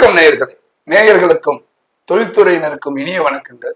வணக்கம் நேயர்களே, நேயர்களுக்கும் தொழில்துறையினருக்கும் இனிய வணக்கங்கள்.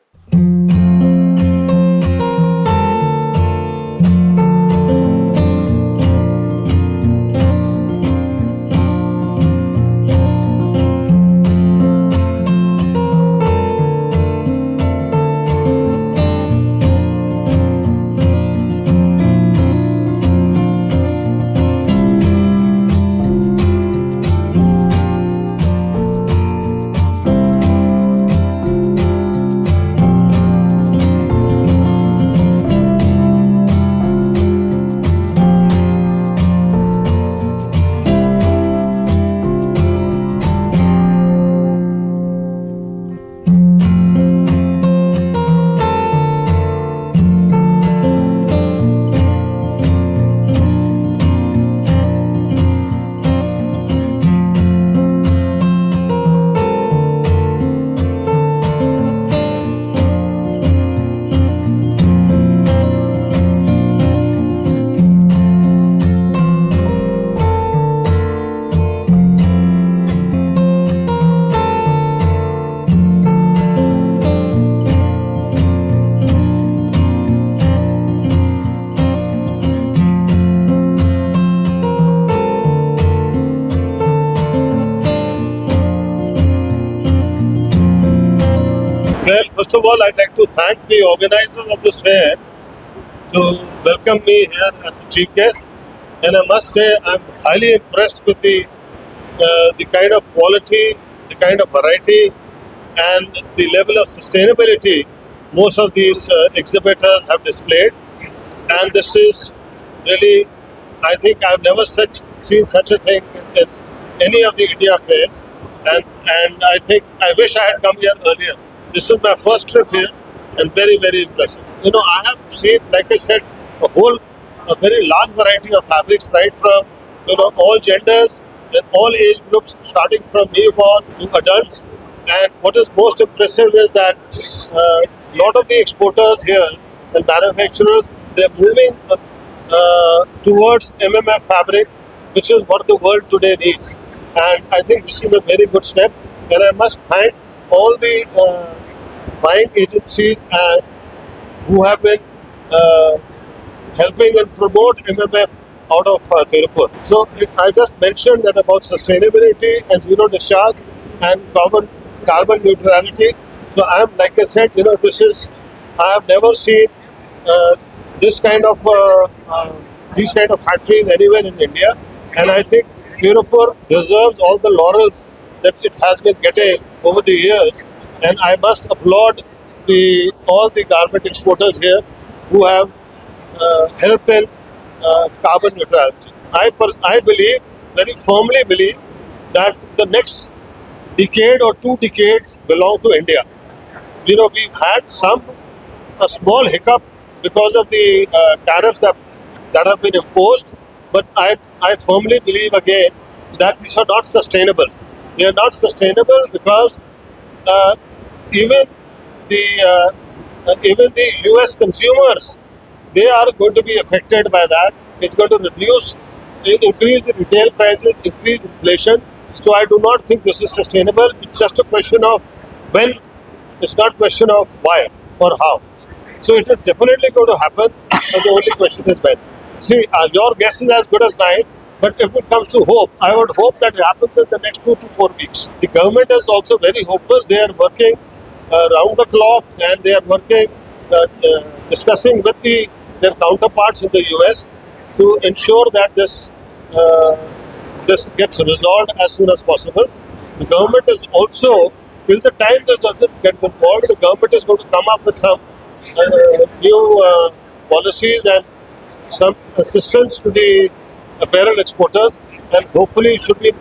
Well, first of all, I'd like to thank the organizers of this fair to welcome me here as a chief guest. And I must say, I'm highly impressed with the kind of quality, the kind of variety, and the level of sustainability most of these exhibitors have displayed. And this is really, I think I've never seen such a thing in any of the India fairs. And I think I wish I had come here earlier. This is my first trip here and very, very impressive. You know, I have seen, like I said, a very large variety of fabrics, right from, all genders and all age groups, starting from newborn to adults. And what is most impressive is that a lot of the exporters here and manufacturers, they're moving towards MMF fabric, which is what the world today needs. And I think this is a very good step. And I must thank all the buying agencies who have been helping and promote MMF out of Tirupur. So I just mentioned that about sustainability and zero discharge and carbon neutrality. So like I said, I have never seen these kind of factories anywhere in India, and I think Tirupur deserves all the laurels that it has been getting over the years. And I must applaud all the garment exporters here who have helped in carbon neutrality. I very firmly believe, that the next decade or 2 decades belong to India. We've had a small hiccup because of the tariffs that have been imposed, but I firmly believe again that these are not sustainable. They are not sustainable because even the US consumers, they are going to be affected by that. It's going to increase the retail prices, increase inflation. So I do not think this is sustainable. It's just a question of when. It's not a question of why or how. So it is definitely going to happen, but the only question is when. See, your guess is as good as mine. But if it comes to hope, I would hope that it happens in the next 2 to 4 weeks. The government is also very hopeful. They are working round the clock, and they are working, discussing with their counterparts in the US to ensure that this gets resolved as soon as possible. The government is also, till the time this doesn't get involved, the government is going to come up with some new policies and some assistance to the apparel exporters, and hopefully it should be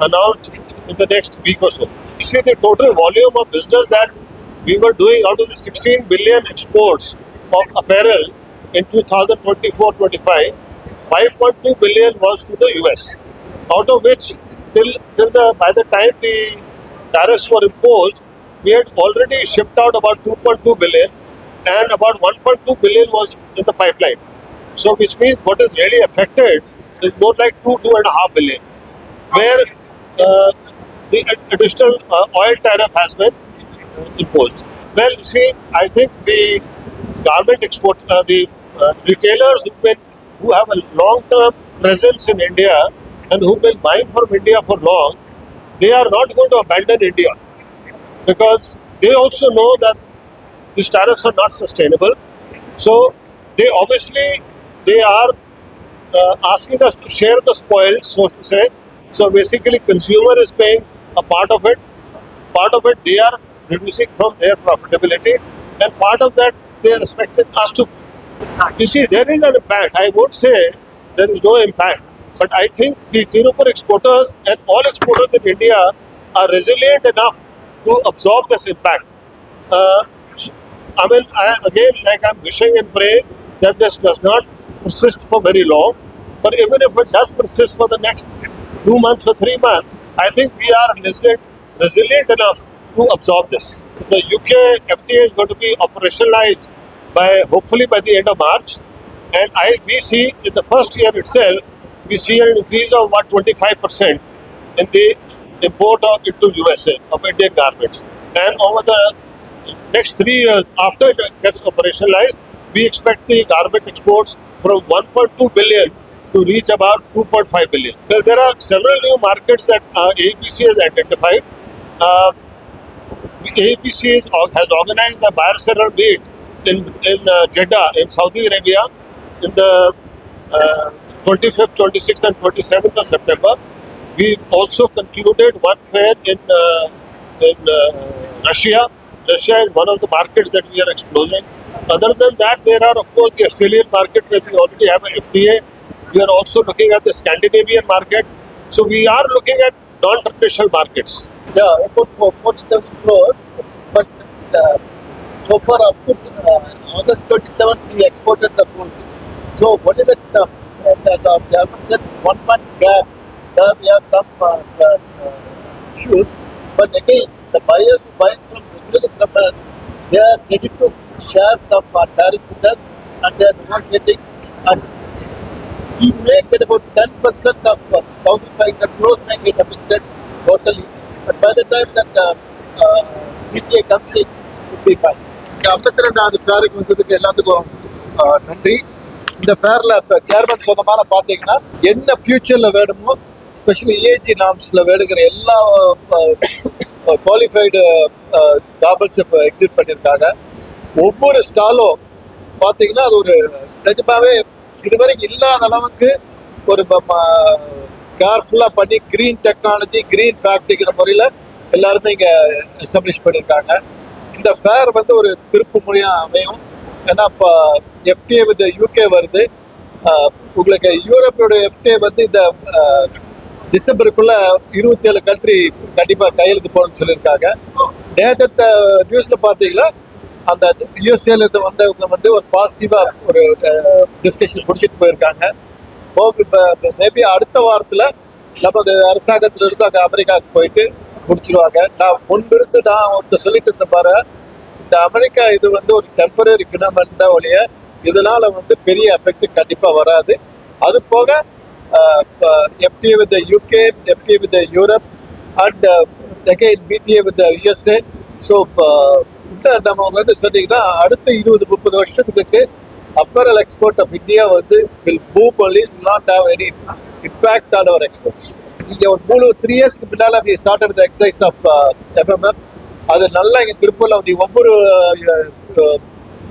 announced in the next week or so. You see, the total volume of business that we were doing out of the 16 billion exports of apparel in 2024-25, 5.2 billion was to the US, out of which by the time the tariffs were imposed, we had already shipped out about 2.2 billion, and about 1.2 billion was in the pipeline. So which means what is really affected is more like 2.5 billion, where the additional oil tariff has been imposed. Well, see, I think the garment export, the retailers who have a long-term presence in India and who've been buying from India for long, they are not going to abandon India because they also know that these tariffs are not sustainable. So they are asking us to share the spoils, so to say. So basically, consumer is paying a part of it. Part of it they are reducing from their profitability, and part of that they are expecting us to. You see, there is an impact. I would say there is no impact, but I think the Tirupur exporters and all exporters in India are resilient enough to absorb this impact. Uh, I'm wishing and praying that this does not persist for very long. But even if it does persist for the next 2 months or 3 months, I think we are resilient enough to absorb this. The UK FTA is going to be operationalized hopefully by the end of March, and we see in the first year itself we see an increase of about 25% in the import into USA of Indian garments, and over the next 3 years after it gets operationalized, we expect the garment exports from 1.2 billion to reach about 2.5 billion. Well, there are several new markets that AEPC has identified. Uh, AEPC has organized a bilateral meet in Jeddah in Saudi Arabia in the 25th, 26th and 27th of September. We also concluded one fair in Russia. Russia is one of the markets that we are exploring. Other than that, there are of course the Australian market where we already have an FTA. We are also looking at the Scandinavian market. So we are looking at non-traditional markets. Yeah, about 40,000 crores, but so far up to August 27th, we exported the goods. So what is it, as our chairman said, 1 month gap, there we have some issues, but again, the buyers who buys regularly from us, they are ready to share some tariff with us, and they are negotiating, and we may get about 10% of 1,500 crores may get affected totally. But by the time that PTA comes in, it will be fine. இந்த 52வது ஃபேருக்கு வந்ததுக்கு எல்லாத்துக்கும் நன்றி. இந்த ஃபேரில் இப்போ chairman சொன்ன மாதிரி பார்த்தீங்கன்னா என்ன ஃபியூச்சரில் வேணுமோ, ஸ்பெஷலி ஏஜி நாம்ஸில் வேணுங்கிற எல்லா குவாலிஃபைடு கார்மெண்ட்ஸ் இப்போ எக்ஸிட் பண்ணியிருக்காங்க. ஒவ்வொரு ஸ்டாலும் பார்த்தீங்கன்னா அது ஒரு நிஜமாவே இதுவரைக்கும் இல்லாத அளவுக்கு ஒரு கேர்ஃபுல்லாக பண்ணி க்ரீன் டெக்னாலஜி, க்ரீன் ஃபேக்ட்ரிங்கிற முறையில் எல்லாருமே இங்கே எஸ்டாப்ளிஷ் பண்ணியிருக்காங்க. இந்த ஃபேர் வந்து ஒரு திருப்பு முறையாக அமையும். ஏன்னா இப்போ எஃப்டிஏ வித் யூகே வருது. உங்களுக்கு யூரோப்போட எஃப்டிஏ வந்து இந்த டிசம்பருக்குள்ள 27 கண்ட்ரி கண்டிப்பாக கையெழுத்து போடணும்னு சொல்லியிருக்காங்க. நேற்று நியூஸில் பார்த்தீங்கன்னா அந்த யூஎஸ்ஏல இருந்து வந்தவங்க வந்து ஒரு பாசிட்டிவாக ஒரு டிஸ்கஷன் முடிச்சுட்டு போயிருக்காங்க. மேபி அடுத்த வாரத்தில் நமது அரசாங்கத்திலிருந்து அங்கே அமெரிக்காவுக்கு போயிட்டு முடிச்சிருவாங்க. நான் முன்பிருந்து நான் ஒருத்தர் சொல்லிட்டு இருந்த பாரு, இந்த அமெரிக்கா இது வந்து ஒரு டெம்பரரி ஃபினாமினன் தான் ஒழிய இதனால வந்து பெரிய எஃபெக்ட் கண்டிப்பாக வராது. அது போக FDA with UK, FDA with Europe and again PTA with USA. So நம்ம வந்து சொன்னீங்கன்னா அடுத்த 20-30 வருஷத்துக்கு apparel export of India வந்து will boom only, will not have any impact on our exports. இங்கே ஒரு 3 இயர்ஸ்க்கு பின்னால் we started the exercise of MMF. அது நல்லா இங்கே திருப்பூரில் நீ ஒவ்வொரு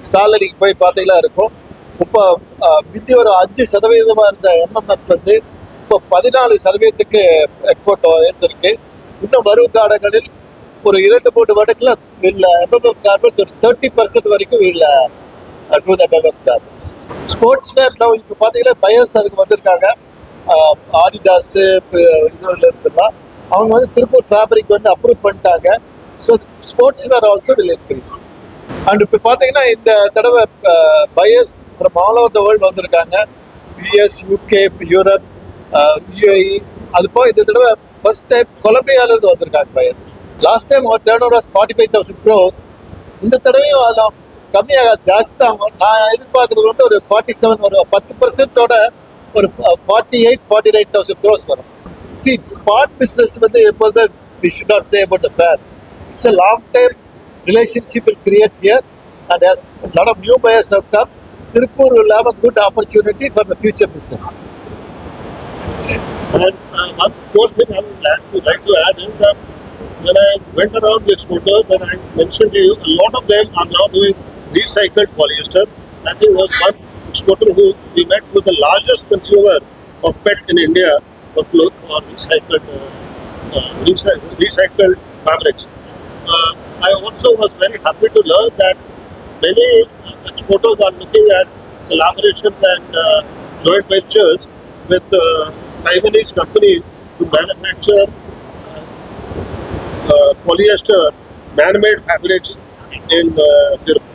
ஸ்டாலில் நீங்கள் போய் பார்த்தீங்களா இருக்கும். இப்போ மிந்தி ஒரு 5% இருந்த MMF வந்து இப்போ 14% எக்ஸ்போர்ட் இருந்திருக்கு. இன்னும் வரும் காலங்களில் ஒரு 2-3 வருடத்தில் இல்லை MMF கார்மெண்ட்ஸ் ஒரு 30% வரைக்கும் இல்லை do the MMF garments. Sports where now இப்போ பார்த்தீங்கன்னா பயர்ஸ் அதுக்கு வந்திருக்காங்க. ஆடிடாஸ் இதுல இருந்தெல்லாம் அவங்க வந்து திருப்பூர் ஃபேப்ரிக் வந்து அப்ரூவ் பண்ணிட்டாங்க. So sportswear also will increase. And இப்போ பார்த்தீங்கன்னா இந்த தடவை buyers from all over the world வந்திருக்காங்க. US, UK, Europe, UAE. அது போக இந்த தடவை ஃபர்ஸ்ட் டைம் கொலம்பியாவிலிருந்து வந்திருக்காங்க buyer. Last time our turnover 45,000 crores. இந்த தடவையும் அதில் கம்மியாக ஜாஸ்தி தான். நான் எதிர்பார்க்கறது வந்து ஒரு 47 ஒரு 10%ஓட ஒரு 48-49,000 crores வரும். சி ஸ்பாட் பிஸ்னஸ் வந்து எப்போதுமே we should not say about the fair. It's a long-term relationship will create here, and as a lot of new buyers have come, Tirupur will have a good opportunity for the future business. And one more thing I would like to add is that when I went around the exporters, then I mentioned to you, a lot of them are now doing recycled polyester. I think there was one exporter who we met who was the largest consumer of PET in India for cloth or recycled fabrics. I also was very happy to learn that many exporters are looking at collaborations and joint ventures with Taiwanese companies to manufacture polyester man-made fabrics in Tirupur.